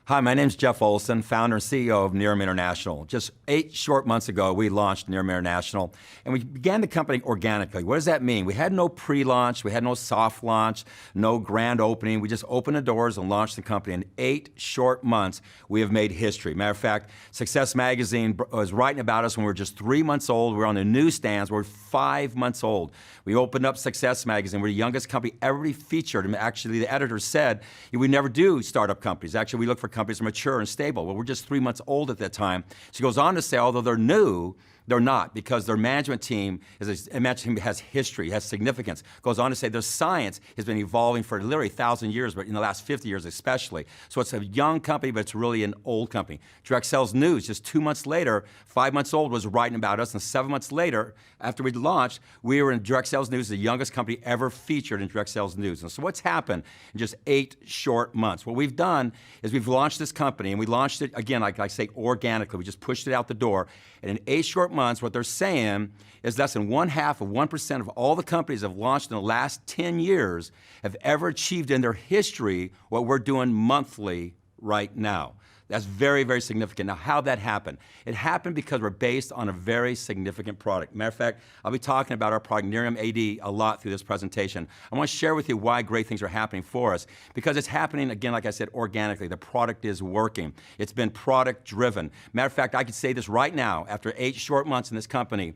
Hi, my name is Jeff Olson, founder and CEO of Nearham International. Just 8 short months ago, we launched Nearham International, and we began the company organically. What does that mean? We had no pre-launch, we had no soft launch, no grand opening. We just opened the doors and launched the company. In 8 short months, we have made history. Matter of fact, Success Magazine was writing about us when we were just 3 months old. We were on the newsstands. We were 5 months old. We opened up Success Magazine. We're the youngest company ever to be featured. And actually, the editor said, we never do startup companies. Actually, we look for companies that are mature and stable. Well, we're just 3 months old at that time. She goes on to say, although they're new, they're not, because their management team has history, has significance. Goes on to say their science has been evolving for literally 1,000 years, but in the last 50 years especially. So it's a young company, but it's really an old company. Direct Sales News, just 2 months later, 5 months old, was writing about us, and 7 months later, after we launched, we were in Direct Sales News, the youngest company ever featured in Direct Sales News. And so what's happened in just 8 short months? What we've done is we've launched this company, and we launched it, again, like I say, organically. We just pushed it out the door. And in 8 short months, what they're saying is less than 1/2% of all the companies that have launched in the last 10 years have ever achieved in their history what we're doing monthly right now. That's very, very significant. Now, how'd that happen? It happened because we're based on a very significant product. Matter of fact, I'll be talking about our product, Nearham AD, a lot through this presentation. I want to share with you why great things are happening for us, because it's happening, again, like I said, organically. The product is working. It's been product-driven. Matter of fact, I could say this right now, after 8 short months in this company,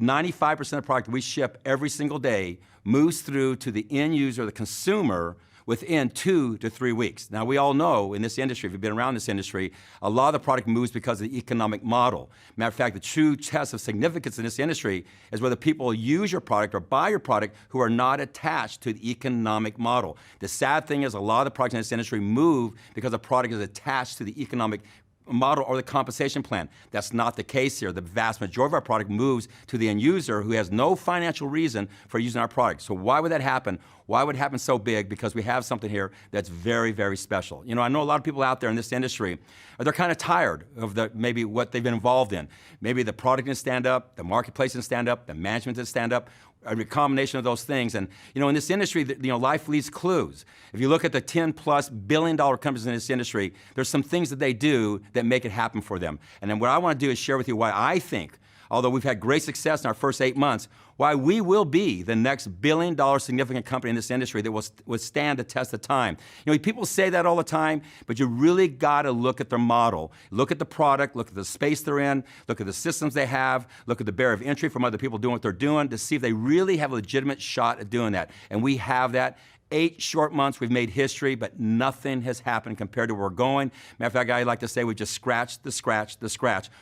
95% of the product we ship every single day moves through to the end user, the consumer, within 2 to 3 weeks. Now, we all know in this industry, if you've been around this industry, a lot of the product moves because of the economic model. Matter of fact, the true test of significance in this industry is whether people use your product or buy your product who are not attached to the economic model. The sad thing is a lot of the products in this industry move because the product is attached to the economic model or the compensation plan. That's not the case here. The vast majority of our product moves to the end user who has no financial reason for using our product. So why would that happen? Why would it happen so big? Because we have something here that's very, very special. You know, I know a lot of people out there in this industry, they're kind of tired of maybe what they've been involved in. Maybe the product didn't stand up, the marketplace didn't stand up, the management didn't stand up, a combination of those things. And you know, in this industry, life leaves clues. If you look at the 10+ billion-dollar companies in this industry, there's some things that they do that make it happen for them. And then what I want to do is share with you why I think, although we've had great success in our first 8 months, why we will be the next billion-dollar significant company in this industry that will withstand the test of time. You know, people say that all the time, but you really got to look at their model. Look at the product, look at the space they're in, look at the systems they have, look at the barrier of entry from other people doing what they're doing to see if they really have a legitimate shot at doing that. And we have that. 8 short months, we've made history, but nothing has happened compared to where we're going. Matter of fact, I like to say we just scratched the scratch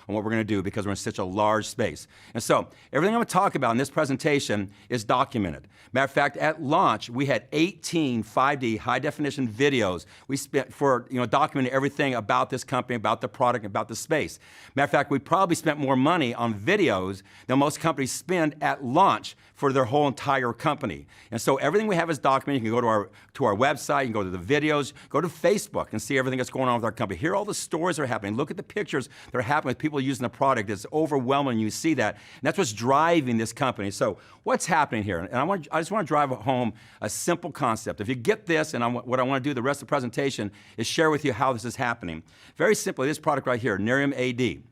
on what we're going to do because we're in such a large space. And so, everything I'm going to talk about in this presentation is documented. Matter of fact, at launch, we had 18 5D high-definition videos we spent for documenting everything about this company, about the product, about the space. Matter of fact, we probably spent more money on videos than most companies spend at launch for their whole entire company. And so everything we have is documented. You can go to our website, you can go to the videos, go to Facebook and see everything that's going on with our company. Hear all the stories that are happening. Look at the pictures that are happening with people using the product. It's overwhelming. You see that. And that's what's driving this company. So what's happening here? And I just want to drive home a simple concept. If you get this, and what I want to do the rest of the presentation is share with you how this is happening. Very simply, this product right here, Nearham AD.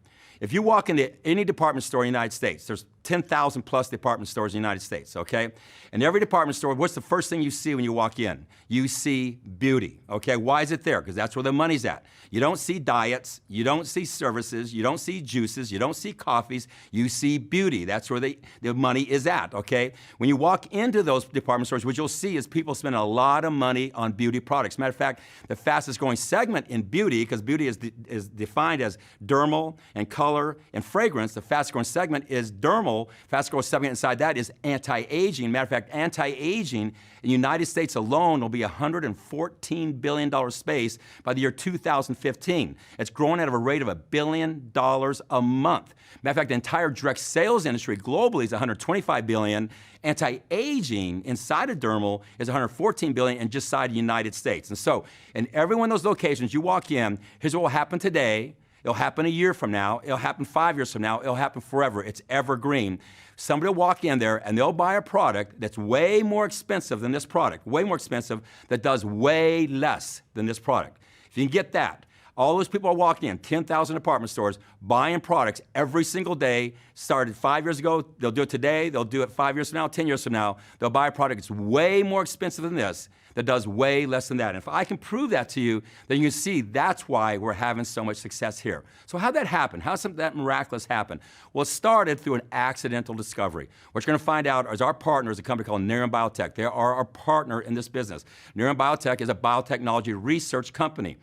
If you walk into any department store in the United States, there's 10,000 plus department stores in the United States, okay? And every department store, what's the first thing you see when you walk in? You see beauty, okay? Why is it there? Because that's where the money's at. You don't see diets, you don't see services, you don't see juices, you don't see coffees, you see beauty. That's where the money is at, okay? When you walk into those department stores, what you'll see is people spend a lot of money on beauty products. Matter of fact, the fastest growing segment in beauty, because beauty is defined as dermal and color and fragrance, the fastest growing segment is dermal. Fast growth segment inside that is anti-aging. Matter of fact, anti-aging in the United States alone will be a $114 billion space by the year 2015. It's growing at a rate of $1 billion a month. Matter of fact, the entire direct sales industry globally is $125 billion. Anti-aging inside of dermal is $114 billion and just inside the United States. And so, in every one of those locations you walk in, here's what will happen today. It'll happen a year from now. It'll happen 5 years from now. It'll happen forever. It's evergreen. Somebody will walk in there and they'll buy a product that's way more expensive than this product, way more expensive, that does way less than this product. If you can get that, All those people are walking in, 10,000 department stores, buying products every single day. Started 5 years ago, they'll do it today, they'll do it 5 years from now, 10 years from now. They'll buy a product that's way more expensive than this, that does way less than that. And if I can prove that to you, then you can see that's why we're having so much success here. So how'd that happen? How'd something that miraculous happen? Well, it started through an accidental discovery. What you're gonna find out is our partner is a company called Nerium Biotech. They are our partner in this business. Nerium Biotech is a biotechnology research company.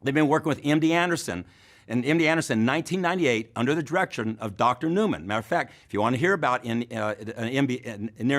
They've been working with MD Anderson, and MD Anderson in 1998 under the direction of Dr. Newman. Matter of fact, if you want to hear about Nerium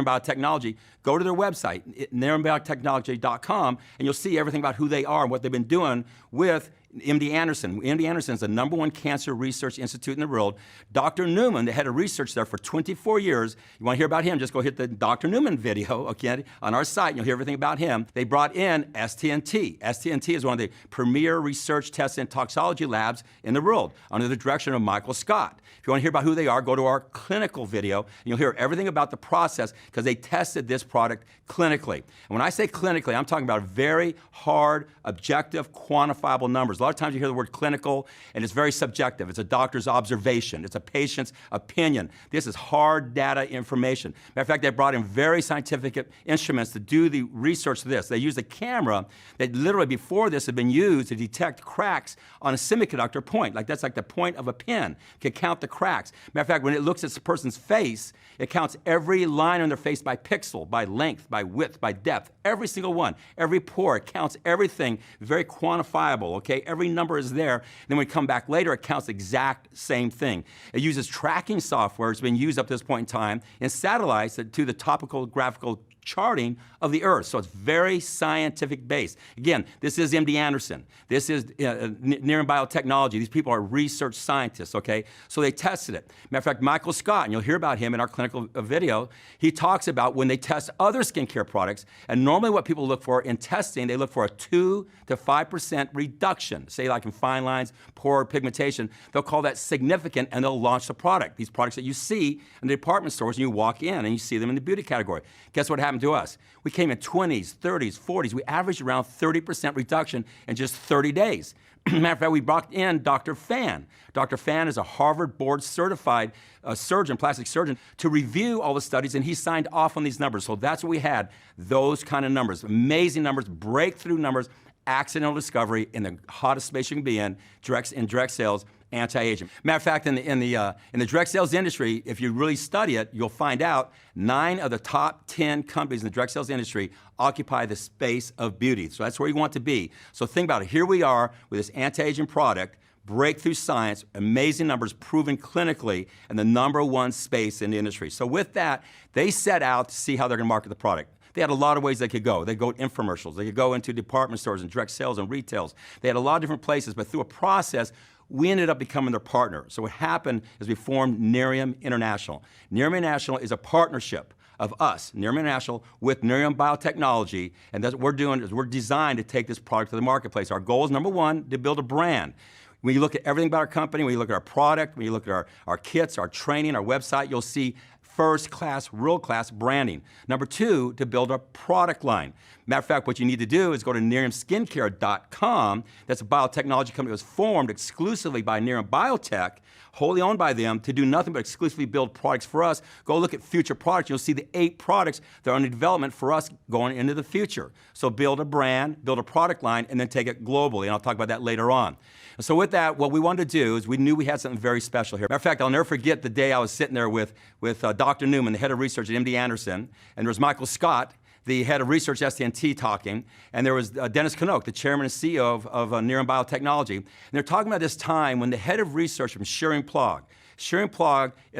Biotechnology, go to their website, neriumbiotechnology.com, and you'll see everything about who they are and what they've been doing with MD Anderson. MD Anderson is the #1 cancer research institute in the world. Dr. Newman, the head of research there for 24 years. You want to hear about him, just go hit the Dr. Newman video, okay, on our site, and you'll hear everything about him. They brought in STNT. STNT is one of the premier research, test, and toxicology labs in the world, under the direction of Michael Scott. If you want to hear about who they are, go to our clinical video, and you'll hear everything about the process, because they tested this product clinically. And when I say clinically, I'm talking about very hard, objective, quantifiable numbers. A lot of times you hear the word clinical, and it's very subjective. It's a doctor's observation. It's a patient's opinion. This is hard data information. Matter of fact, they brought in very scientific instruments to do the research to this. They used a camera that literally before this had been used to detect cracks on a semiconductor point. Like that's like the point of a pen. It can count the cracks. Matter of fact, when it looks at the person's face, it counts every line on their face by pixel, by length, by width, by depth. Every single one. Every pore. It counts everything. Very quantifiable, okay? Every number is there. Then when we come back later, it counts the exact same thing. It uses tracking software. It's been used up to this point in time in satellites that do the topographical charting of the Earth. So it's very scientific based. Again, this is MD Anderson. This is Nerium Biotechnology. These people are research scientists, okay? So they tested it. Matter of fact, Michael Scott, and you'll hear about him in our clinical video, he talks about when they test other skincare products, and normally what people look for in testing, they look for a 2 to 5% reduction. Say like in fine lines, pore pigmentation, they'll call that significant and they'll launch the product. These products that you see in the department stores and you walk in and you see them in the beauty category. Guess what happened to us? We came in 20s, 30s, 40s. We averaged around 30% reduction in just 30 days. Matter of fact, we brought in Dr. Fan. Dr. Fan is a Harvard board certified surgeon, plastic surgeon, to review all the studies, and he signed off on these numbers. So that's what we had, those kind of numbers, amazing numbers, breakthrough numbers, accidental discovery in the hottest space you can be in direct sales, anti-aging. Matter of fact, in the direct sales industry, if you really study it, you'll find out 9 of the top 10 companies in the direct sales industry occupy the space of beauty. So that's where you want to be. So think about it. Here we are with this anti-aging product, breakthrough science, amazing numbers proven clinically, and the #1 space in the industry. So with that, they set out to see how they're going to market the product. They had a lot of ways they could go. They go infomercials. They could go into department stores and direct sales and retails. They had a lot of different places, but through a process, we ended up becoming their partner. So what happened is we formed Nerium International. Nerium International is a partnership of us, Nerium International, with Nerium Biotechnology, and that's what we're doing is we're designed to take this product to the marketplace. Our goal is, #1, to build a brand. When you look at everything about our company, when you look at our product, when you look at our kits, our training, our website, you'll see first-class, world-class branding. #2, to build a product line. Matter of fact, what you need to do is go to NeriumSkincare.com. That's a biotechnology company that was formed exclusively by Nerium Biotech, wholly owned by them, to do nothing but exclusively build products for us. Go look at future products. You'll see the 8 products that are under development for us going into the future. So build a brand, build a product line, and then take it globally, and I'll talk about that later on. And so with that, what we wanted to do is we knew we had something very special here. Matter of fact, I'll never forget the day I was sitting there with Dr. Newman, the head of research at MD Anderson, and there was Michael Scott, the head of research at STNT, talking, and there was Dennis Knoke, the chairman and CEO of Nerium Biotechnology, and they're talking about this time when the head of research from Schering-Plough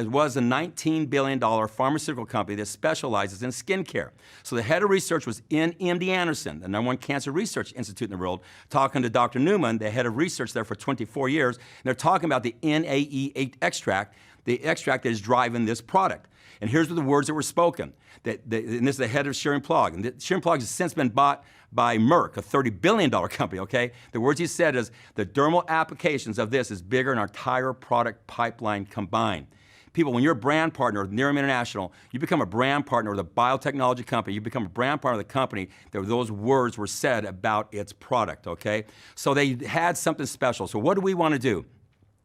was a $19 billion pharmaceutical company that specializes in skincare. So the head of research was in MD Anderson, the #1 cancer research institute in the world, talking to Dr. Newman, the head of research there for 24 years, and they're talking about the NAE8 extract, the extract that is driving this product. And here's the words that were spoken. And this is the head of Schering-Plough. And Schering-Plough has since been bought by Merck, a $30 billion company, okay? The words he said is, the dermal applications of this is bigger than our entire product pipeline combined. People, when you're a brand partner with Nerum International, you become a brand partner with a biotechnology company. You become a brand partner of the company that those words were said about its product, okay? So they had something special. So what do we want to do?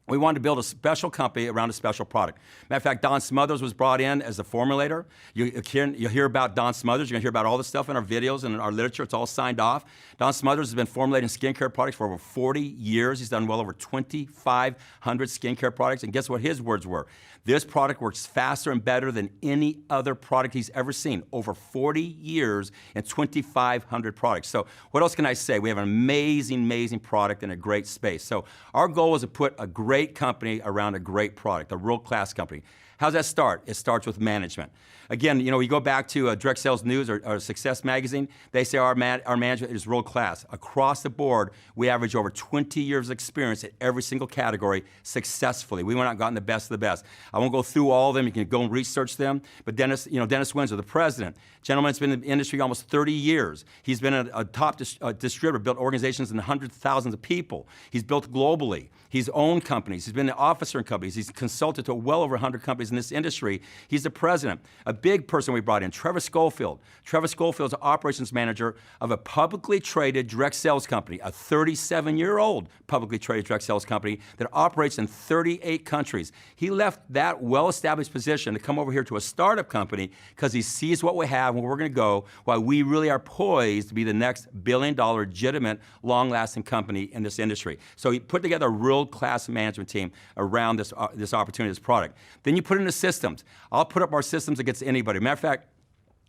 We wanted to build a special company around a special product. Matter of fact, Don Smothers was brought in as the formulator. You'll hear about Don Smothers. You're going to hear about all this stuff in our videos and in our literature. It's all signed off. Don Smothers has been formulating skincare products for over 40 years. He's done well over 2,500 skincare products. And guess what his words were? This product works faster and better than any other product he's ever seen. Over 40 years and 2,500 products. So what else can I say? We have an amazing, amazing product in a great space. So our goal is to put a great company around a great product, a world-class company. How's that start? It starts with management. Again, you know, we go back to Direct Sales News or Success Magazine. They say our management is world class. Across the board, we average over 20 years of experience in every single category successfully. We went out and gotten the best of the best. I won't go through all of them. You can go and research them. But Dennis Windsor, the president, gentleman's been in the industry almost 30 years. He's been a top distributor, built organizations in hundreds of thousands of people. He's built globally. He's owned companies. He's been an officer in companies. He's consulted to well over 100 companies in this industry. He's the president. A big person we brought in, Trevor Schofield. Trevor Schofield is an operations manager of a publicly traded direct sales company, a 37-year-old publicly traded direct sales company that operates in 38 countries. He left that well-established position to come over here to a startup company because he sees what we have and where we're going to go, while we really are poised to be the next billion-dollar, legitimate, long-lasting company in this industry. So he put together a world-class management team around this opportunity, this product. Then you put in the systems. I'll put up our systems against anybody. Matter of fact,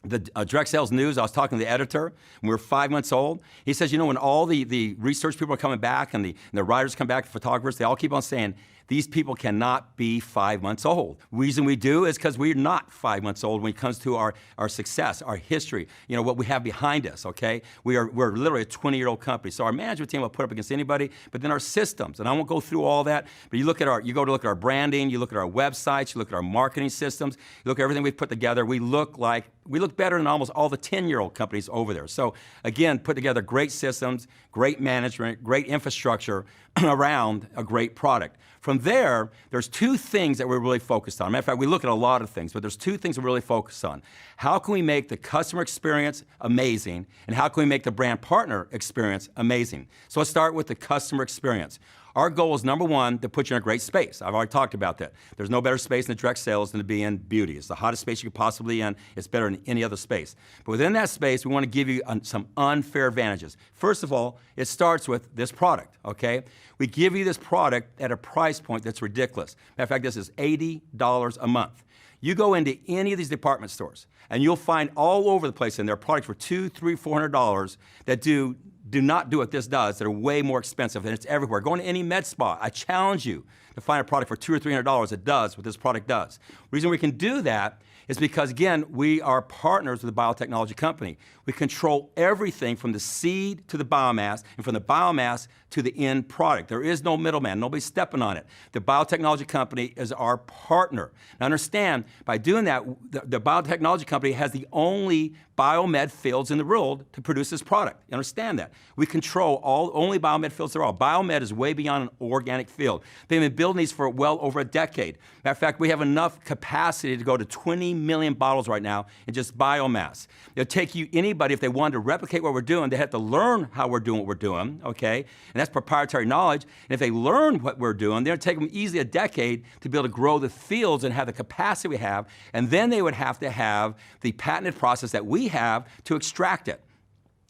the Direct Sales News, I was talking to the editor, and we were 5 months old. He says, you know, when all the research people are coming back and the writers come back, the photographers, they all keep on saying, these people cannot be 5 months old. The reason we do is because we're not 5 months old when it comes to our success, our history, you know, what we have behind us, okay? We're literally a 20-year-old company. So our management team will put up against anybody, but then our systems, and I won't go through all that, but you go to look at our branding, you look at our websites, you look at our marketing systems, you look at everything we've put together, we look better than almost all the 10-year-old companies over there. So again, put together great systems, great management, great infrastructure around a great product. From there, there's two things that we're really focused on. Matter of fact, we look at a lot of things, but there's two things we're really focused on. How can we make the customer experience amazing, and how can we make the brand partner experience amazing? So let's start with the customer experience. Our goal is, number one, to put you in a great space. I've already talked about that. There's no better space in the direct sales than to be in beauty. It's the hottest space you could possibly be in. It's better than any other space. But within that space, we want to give you some unfair advantages. First of all, it starts with this product, okay? We give you this product at a price point that's ridiculous. Matter of fact, this is $80 a month. You go into any of these department stores, and you'll find all over the place in there products for $200, $300, $400 that do not do what this does, that are way more expensive, and it's everywhere. Go into any med spa. I challenge you to find a product for $200 or $300 that does what this product does. The reason we can do that is because, again, we are partners with a biotechnology company. We control everything from the seed to the biomass, and from the biomass to the end product. There is no middleman. Nobody's stepping on it. The biotechnology company is our partner. Now understand, by doing that, the biotechnology company has the only biomed fields in the world to produce this product. You understand that? We control only biomed fields there are. Biomed is way beyond an organic field. They've been building these for well over a decade. Matter of fact, we have enough capacity to go to 20 million bottles right now in just biomass. It'll take anybody, if they wanted to replicate what we're doing, they have to learn how we're doing what we're doing, okay? And that's proprietary knowledge. And if they learn what we're doing, it'll take them easily a decade to be able to grow the fields and have the capacity we have. And then they would have to have the patented process that we have to extract it.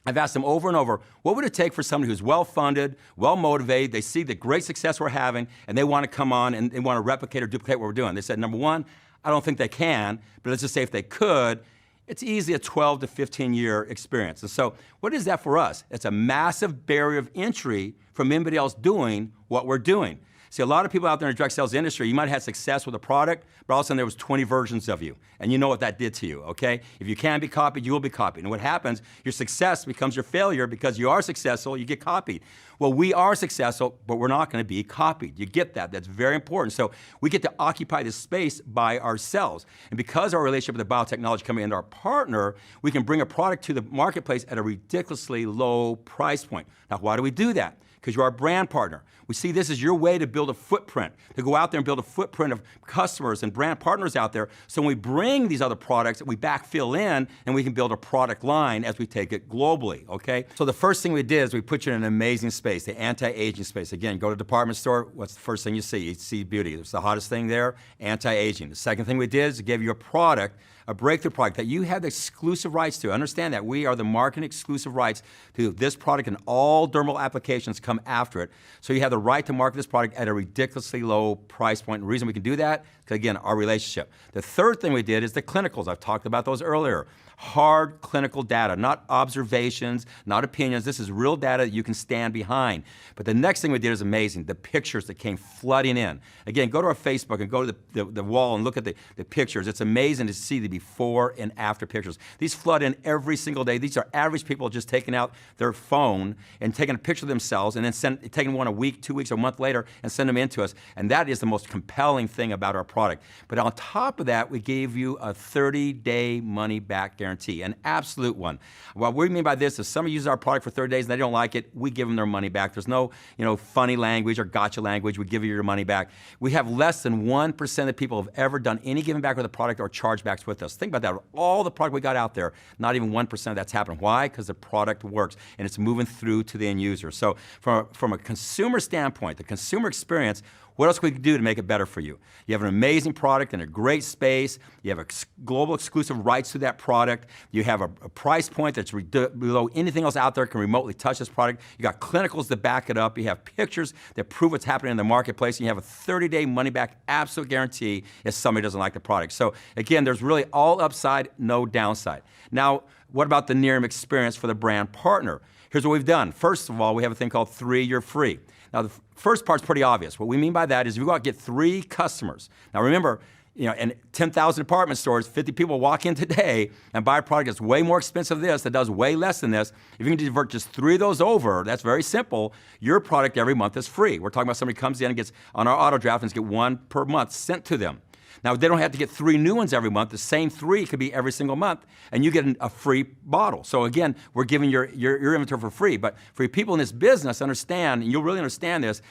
I've asked them over and over, what would it take for somebody who's well-funded, well-motivated, they see the great success we're having, and they want to come on and they want to replicate or duplicate what we're doing? They said, number one, I don't think they can, but let's just say if they could, it's easily a 12 to 15-year experience. And so what is that for us? It's a massive barrier of entry from anybody else doing what we're doing. See, a lot of people out there in the direct sales industry, you might have had success with a product, but all of a sudden there was 20 versions of you. And you know what that did to you, okay? If you can be copied, you will be copied. And what happens, your success becomes your failure because you are successful, you get copied. Well, we are successful, but we're not gonna be copied. You get that, that's very important. So we get to occupy this space by ourselves. And because our relationship with the biotechnology company and our partner, we can bring a product to the marketplace at a ridiculously low price point. Now, why do we do that? because you're our brand partner. We see this as your way to build a footprint, to go out there and build a footprint of customers and brand partners out there. So when we bring these other products, we backfill in and we can build a product line as we take it globally, okay? So the first thing we did is we put you in an amazing space, the anti-aging space. Again, go to a department store, what's the first thing you see? You see beauty. It's the hottest thing there, anti-aging. The second thing we did is give you a product, a breakthrough product that you have the exclusive rights to. Understand that we are the market exclusive rights to this product, and all dermal applications come after it. So you have the right to market this product at a ridiculously low price point. And the reason we can do that, because again, our relationship. The third thing we did is the clinicals. I've talked about those earlier. Hard clinical data, not observations, not opinions. This is real data that you can stand behind. But the next thing we did is amazing, the pictures that came flooding in. Again, go to our Facebook and go to the wall and look at the pictures. It's amazing to see the before and after pictures. These flood in every single day. These are average people just taking out their phone and taking a picture of themselves and then taking one a week, 2 weeks, or a month later and send them in to us. And that is the most compelling thing about our product. But on top of that, we gave you a 30-day money-back guarantee, an absolute one. What we mean by this is somebody uses our product for 30 days and they don't like it, we give them their money back. There's no funny language or gotcha language. We give you your money back. We have less than 1% of people have ever done any giving back with a product or chargebacks with us. Think about that. All the product we got out there, not even 1% of that's happened. Why? Because the product works and it's moving through to the end user. So from a consumer standpoint, the consumer experience, what else can we do to make it better for you? You have an amazing product in a great space. You have global exclusive rights to that product. You have a price point that's below anything else out there can remotely touch this product. You got clinicals that back it up. You have pictures that prove what's happening in the marketplace. And you have a 30-day money-back absolute guarantee if somebody doesn't like the product. So again, there's really all upside, no downside. Now, what about the Nerium experience for the brand partner? Here's what we've done. First of all, we have a thing called 3 Year Free. Now, the first part's pretty obvious. What we mean by that is you go out and get 3 customers. Now, remember, in 10,000 department stores, 50 people walk in today and buy a product that's way more expensive than this, that does way less than this. If you can divert just 3 of those over, that's very simple. Your product every month is free. We're talking about somebody comes in and gets on our auto draft and gets 1 per month sent to them. Now, they don't have to get 3 new ones every month. The same 3 could be every single month, and you get a free bottle. So again, we're giving your inventory for free. But for people in this business, understand, and you'll really understand this,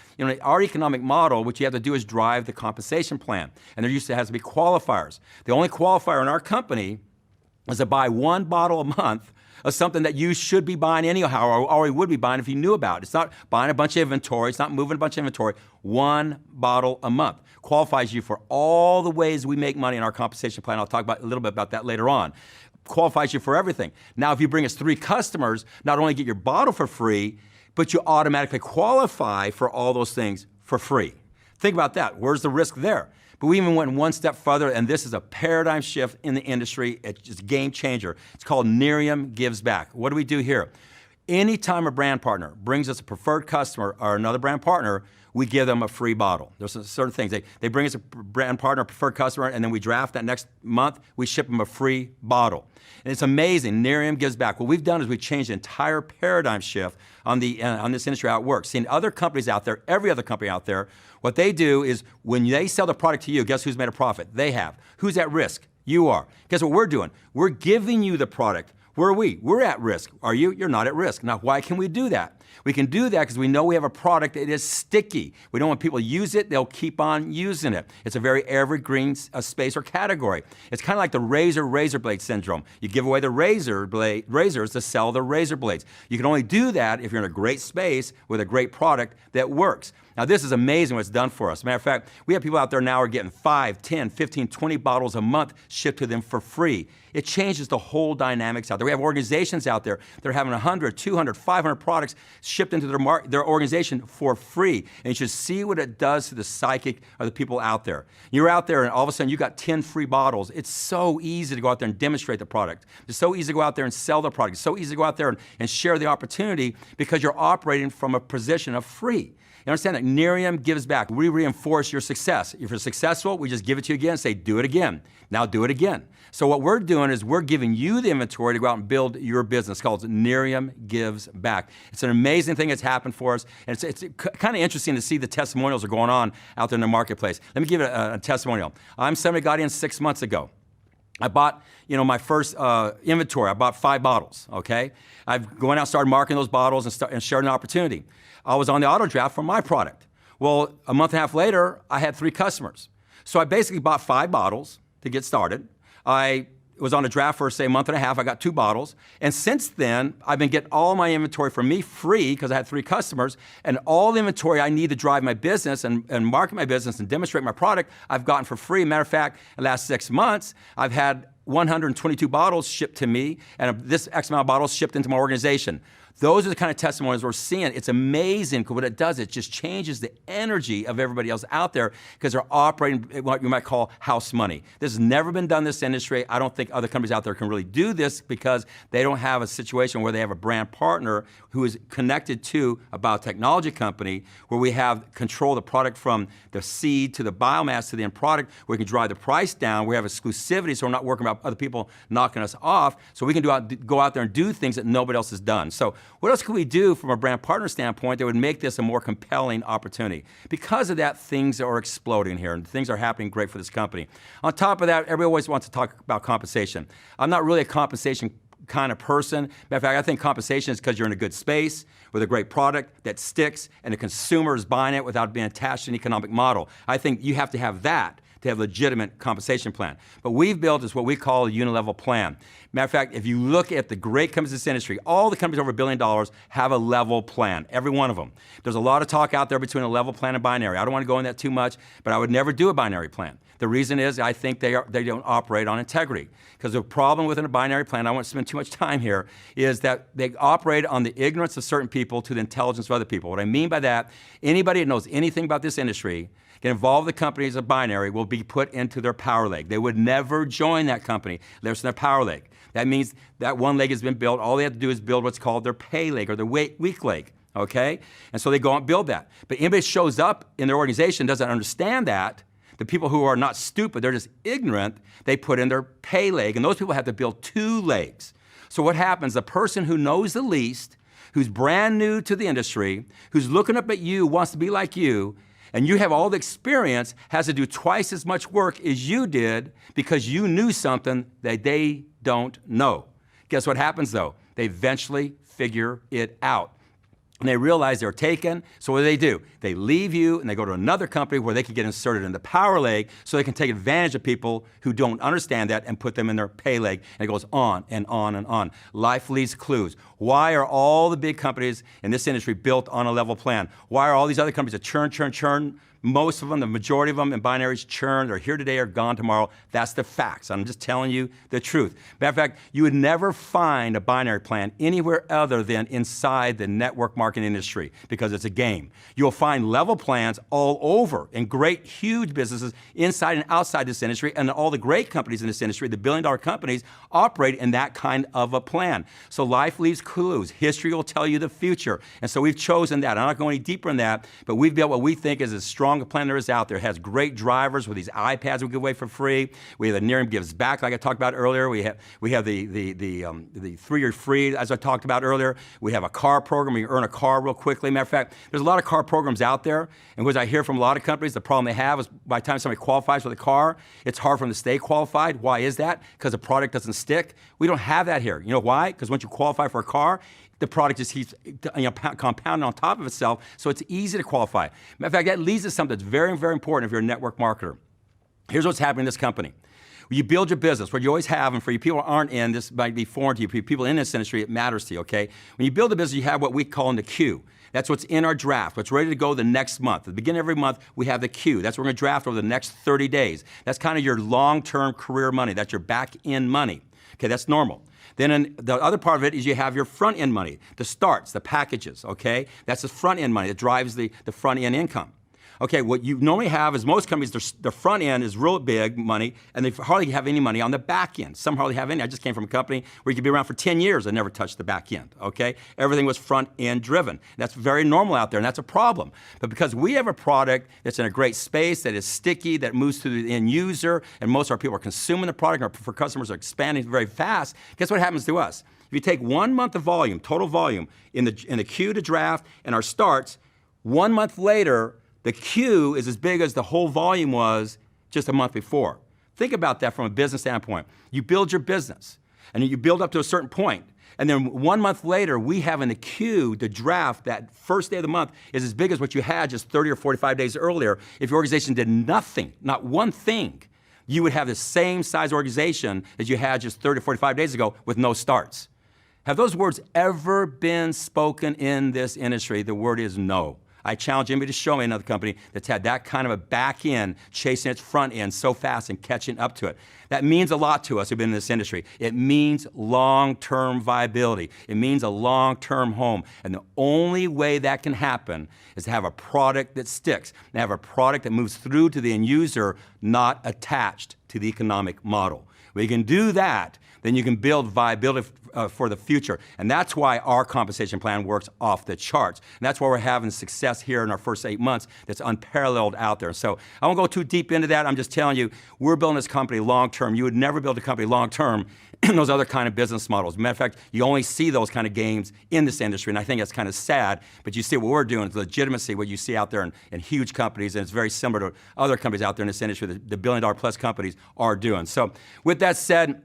our economic model, what you have to do is drive the compensation plan. And there has to be qualifiers. The only qualifier in our company is to buy 1 bottle a month of something that you should be buying anyhow, or already would be buying if you knew about it. It's not buying a bunch of inventory. It's not moving a bunch of inventory. 1 bottle a month qualifies you for all the ways we make money in our compensation plan. I'll talk about a little bit about that later on. Qualifies you for everything. Now, if you bring us 3 customers, not only get your bottle for free, but you automatically qualify for all those things for free. Think about that. Where's the risk there? But we even went 1 step further, and this is a paradigm shift in the industry. It's just a game changer. It's called Nerium Gives Back. What do we do here? Anytime a brand partner brings us a preferred customer or another brand partner, we give them a free bottle. There's certain things. They bring us a brand partner, a preferred customer, and then we draft that next month, we ship them a free bottle. And it's amazing, Nerium Gives Back. What we've done is we've changed the entire paradigm shift on this industry, how it works. Seeing other companies out there, every other company out there, what they do is when they sell the product to you, guess who's made a profit? They have. Who's at risk? You are. Guess what we're doing? We're giving you the product. Where are we? We're at risk. Are you? You're not at risk. Now, why can we do that? We can do that because we know we have a product that is sticky. We don't want people to use it, they'll keep on using it. It's a very evergreen space or category. It's kind of like the razor blade syndrome. You give away the razors to sell the razor blades. You can only do that if you're in a great space with a great product that works. Now, this is amazing what it's done for us. Matter of fact, we have people out there now who are getting 5, 10, 15, 20 bottles a month shipped to them for free. It changes the whole dynamics out there. We have organizations out there that are having 100, 200, 500 products shipped into their organization for free. And you should see what it does to the psychic of the people out there. You're out there and all of a sudden you got 10 free bottles. It's so easy to go out there and demonstrate the product. It's so easy to go out there and sell the product. It's so easy to go out there and share the opportunity because you're operating from a position of free. You understand that Nerium gives back. We reinforce your success. If you're successful, we just give it to you again and say, do it again. Now do it again. So what we're doing is we're giving you the inventory to go out and build your business. It's called Nerium Gives Back. It's an amazing thing that's happened for us. And it's kind of interesting to see the testimonials that are going on out there in the marketplace. Let me give you a testimonial. Somebody got in 6 months ago. I bought, my first inventory. I bought 5 bottles, okay? I've gone out and started marketing those bottles and shared an opportunity. I was on the auto draft for my product. Well, a month and a half later, I had 3 customers. So I basically bought 5 bottles to get started. I was on a draft for, say, a month and a half. I got 2 bottles. And since then, I've been getting all my inventory from me free because I had 3 customers. And all the inventory I need to drive my business and market my business and demonstrate my product, I've gotten for free. Matter of fact, in the last 6 months, I've had 122 bottles shipped to me, and this X amount of bottles shipped into my organization. Those are the kind of testimonies we're seeing. It's amazing because what it does, it just changes the energy of everybody else out there because they're operating what you might call house money. This has never been done in this industry. I don't think other companies out there can really do this because they don't have a situation where they have a brand partner who is connected to a biotechnology company where we have control of the product from the seed to the biomass to the end product, where we can drive the price down. We have exclusivity, so we're not working about other people knocking us off, so we can go out there and do things that nobody else has done. So what else could we do from a brand partner standpoint that would make this a more compelling opportunity? Because of that, things are exploding here and things are happening great for this company. On top of that, everybody always wants to talk about compensation. I'm not really a compensation kind of person. Matter of fact, I think compensation is because you're in a good space with a great product that sticks and the consumer is buying it without being attached to an economic model. I think you have to have that to have a legitimate compensation plan. But we've built is what we call a unilevel plan. Matter of fact, if you look at the great companies in this industry, all the companies over $1 billion have a level plan, every one of them. There's a lot of talk out there between a level plan and binary. I don't want to go into that too much, but I would never do a binary plan. The reason is I think they don't operate on integrity. Because the problem within a binary plan, I won't spend too much time here, is that they operate on the ignorance of certain people to the intelligence of other people. What I mean by that, anybody that knows anything about this industry get involved with the company as a binary will be put into their power leg. They would never join that company unless in their power leg. That means that one leg has been built. All they have to do is build what's called their pay leg or their weak leg, okay? And so they go out and build that. But anybody that shows up in their organization doesn't understand that. The people who are not stupid, they're just ignorant, they put in their pay leg, and those people have to build 2 legs. So what happens, the person who knows the least, who's brand new to the industry, who's looking up at you, wants to be like you, and you have all the experience, has to do twice as much work as you did because you knew something that they don't know. Guess what happens though? They eventually figure it out. And they realize they're taken, so what do? They leave you and they go to another company where they can get inserted in the power leg so they can take advantage of people who don't understand that and put them in their pay leg. And it goes on and on and on. Life leaves clues. Why are all the big companies in this industry built on a level plan? Why are all these other companies that churn? Most of them, the majority of them in binaries churn. They're here today or gone tomorrow. That's the facts. I'm just telling you the truth. Matter of fact, you would never find a binary plan anywhere other than inside the network marketing industry because it's a game. You'll find level plans all over in great, huge businesses inside and outside this industry, and all the great companies in this industry, the billion-dollar companies, operate in that kind of a plan. So life leaves clues. History will tell you the future. And so we've chosen that. I'm not going any deeper in that, but we've built what we think is a strong plan there is out there. It has great drivers with these iPads we give away for free. We have the Near Gives Back, like I talked about earlier. We have the 3-year free, as I talked about earlier. We have a car program where you earn a car real quickly. Matter of fact, there's a lot of car programs out there, and what I hear from a lot of companies, the problem they have is by the time somebody qualifies for the car, it's hard for them to stay qualified. Why is that? Because the product doesn't stick. We don't have that here. You know why? Because once you qualify for a car, the product just keeps compounding on top of itself, so it's easy to qualify. Matter of fact, that leads to something that's very, very important if you're a network marketer. Here's what's happening in this company. When you build your business, what you always have, and for you people who aren't in, this might be foreign to you, people in this industry, it matters to you, okay? When you build a business, you have what we call in the queue. That's what's in our draft, what's ready to go the next month. At the beginning of every month, we have the queue. That's what we're gonna draft over the next 30 days. That's kind of your long-term career money. That's your back-end money. Okay, that's normal. Then the other part of it is you have your front-end money, the starts, the packages, okay? That's the front-end money that drives the front-end income. Okay, what you normally have is most companies, their front end is real big money, and they hardly have any money on the back end. Some hardly have any. I just came from a company where you could be around for 10 years and never touch the back end, okay? Everything was front end driven. That's very normal out there, and that's a problem. But because we have a product that's in a great space, that is sticky, that moves to the end user, and most of our people are consuming the product, and our customers are expanding very fast, guess what happens to us? If you take 1 month of volume, total volume, in the queue to draft and our starts, 1 month later, the queue is as big as the whole volume was just a month before. Think about that from a business standpoint. You build your business, and you build up to a certain point, and then 1 month later, we have in the queue, the draft, that first day of the month is as big as what you had just 30 or 45 days earlier. If your organization did nothing, not one thing, you would have the same size organization as you had just 30 or 45 days ago with no starts. Have those words ever been spoken in this industry? The word is no. I challenge anybody to show me another company that's had that kind of a back end chasing its front end so fast and catching up to it. That means a lot to us who've been in this industry. It means long-term viability. It means a long-term home. And the only way that can happen is to have a product that sticks, and have a product that moves through to the end user, not attached to the economic model. When you can do that, then you can build viability for the future. And that's why our compensation plan works off the charts. And that's why we're having success here in our first 8 months that's unparalleled out there. So I won't go too deep into that. I'm just telling you, we're building this company long-term. You would never build a company long-term in those other kind of business models. Matter of fact, you only see those kind of games in this industry, and I think that's kind of sad, but you see what we're doing is legitimacy, what you see out there in huge companies, and it's very similar to other companies out there in this industry, the billion-dollar-plus companies are doing. So with that said,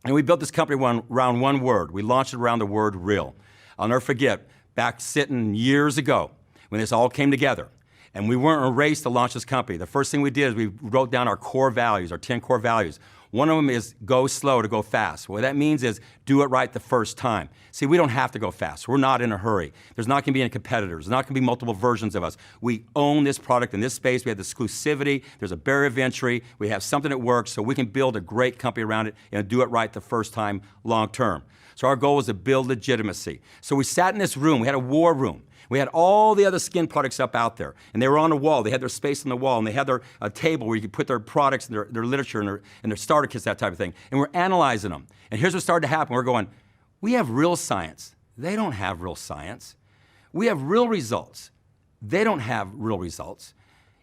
and we built this company around one word. We launched it around the word real. I'll never forget, back sitting years ago when this all came together, and we weren't in a race to launch this company. The first thing we did is we wrote down our core values, our 10 core values. One of them is go slow to go fast. What that means is do it right the first time. See, we don't have to go fast. We're not in a hurry. There's not going to be any competitors. There's not going to be multiple versions of us. We own this product in this space. We have the exclusivity. There's a barrier of entry. We have something that works, so we can build a great company around it and do it right the first time long term. So our goal was to build legitimacy. So we sat in this room. We had a war room. We had all the other skin products up out there, and they were on the wall. They had their space on the wall, and they had their table where you could put their products and their literature and their starter kits, that type of thing. And we're analyzing them. And here's what started to happen. We're going, we have real science. They don't have real science. We have real results. They don't have real results.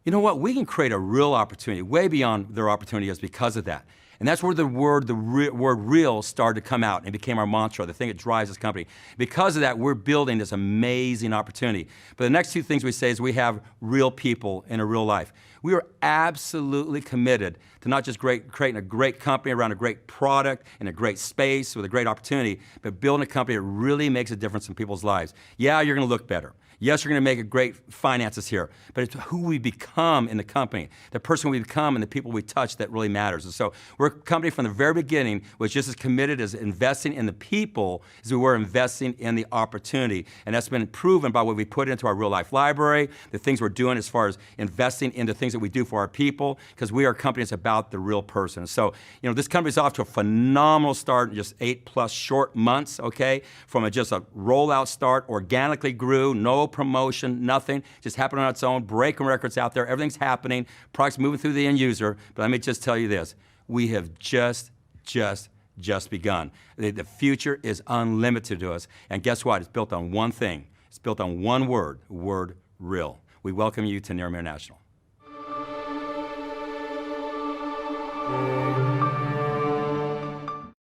You know what? We can create a real opportunity way beyond their opportunity is because of that. And that's where the word real started to come out and became our mantra, the thing that drives this company. Because of that, we're building this amazing opportunity. But the next two things we say is we have real people in a real life. We are absolutely committed to not just creating a great company around a great product in a great space with a great opportunity, but building a company that really makes a difference in people's lives. Yeah, you're going to look better. Yes, you're going to make a great finances here, but it's who we become in the company, the person we become and the people we touch that really matters. And so we're a company from the very beginning was just as committed as investing in the people as we were investing in the opportunity. And that's been proven by what we put into our real life library, the things we're doing as far as investing into things that we do for our people, because we are a company that's about the real person. So, you know, this company's off to a phenomenal start in just 8+ short months, okay? From just a rollout start, organically grew, no promotion, nothing, just happened on its own, breaking records out there, everything's happening, products moving through the end user. But let me just tell you this, we have just begun. The future is unlimited to us, and guess what? It's built on one thing. It's built on one word, the word real. We welcome you to Near International.